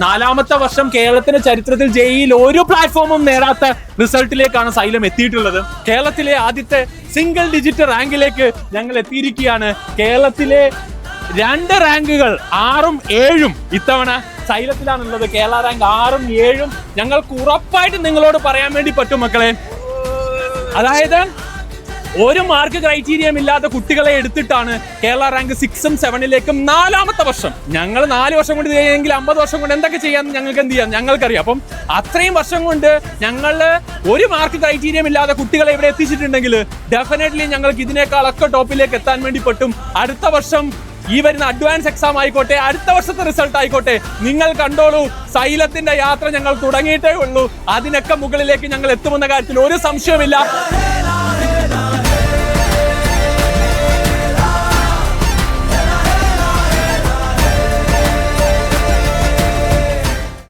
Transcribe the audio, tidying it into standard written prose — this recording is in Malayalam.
4ാമത്തെ വർഷം കേരളത്തിന്റെ ചരിത്രത്തിൽ ജെഇയിൽ ഒരു പ്ലാറ്റ്ഫോമും നേടാത്ത റിസൾട്ടിലേക്കാണ് സൈലം എത്തിയിട്ടുള്ളത്. കേരളത്തിലെ ആദ്യത്തെ സിംഗിൾ ഡിജിറ്റ് റാങ്കിലേക്ക് ഞങ്ങൾ എത്തിയിരിക്കുകയാണ്. കേരളത്തിലെ 2 റാങ്കുകൾ 6ഉം 7ഉം ഇത്തവണ സൈലത്തിലാണുള്ളത്. കേരള റാങ്ക് 6ഉം 7ഉം ഞങ്ങൾക്ക് ഉറപ്പായിട്ട് നിങ്ങളോട് പറയാൻ വേണ്ടി പറ്റും മക്കളെ. അതായത് ഒരു മാർക്ക് ക്രൈറ്റീരിയം ഇല്ലാത്ത കുട്ടികളെ എടുത്തിട്ടാണ് കേരള റാങ്ക് 6ഉം 7ലേക്കും 4ാമത്തെ വർഷം. ഞങ്ങൾ 4 വർഷം കൊണ്ട് ചെയ്യെങ്കിൽ 50 വർഷം കൊണ്ട് എന്തൊക്കെ ചെയ്യാമെന്ന് ഞങ്ങൾക്ക് എന്ത് ചെയ്യാം ഞങ്ങൾക്കറിയാം. അപ്പം അത്രയും വർഷം കൊണ്ട് ഞങ്ങൾ ഒരു മാർക്ക് ക്രൈറ്റീരിയം ഇല്ലാതെ കുട്ടികളെ ഇവിടെ എത്തിച്ചിട്ടുണ്ടെങ്കിൽ ഡെഫിനറ്റ്ലി ഞങ്ങൾക്ക് ഇതിനേക്കാളൊക്കെ ടോപ്പിലേക്ക് എത്താൻ വേണ്ടി പറ്റും. അടുത്ത വർഷം ഈ വരുന്ന അഡ്വാൻസ് എക്സാം ആയിക്കോട്ടെ, അടുത്ത വർഷത്തെ റിസൾട്ട് ആയിക്കോട്ടെ, നിങ്ങൾ കണ്ടോളൂ, സൈലത്തിന്റെ യാത്ര ഞങ്ങൾ തുടങ്ങിയിട്ടേ ഉള്ളൂ. അതിനൊക്കെ മുകളിലേക്ക് ഞങ്ങൾ എത്തുമെന്ന കാര്യത്തിൽ ഒരു സംശയമില്ല.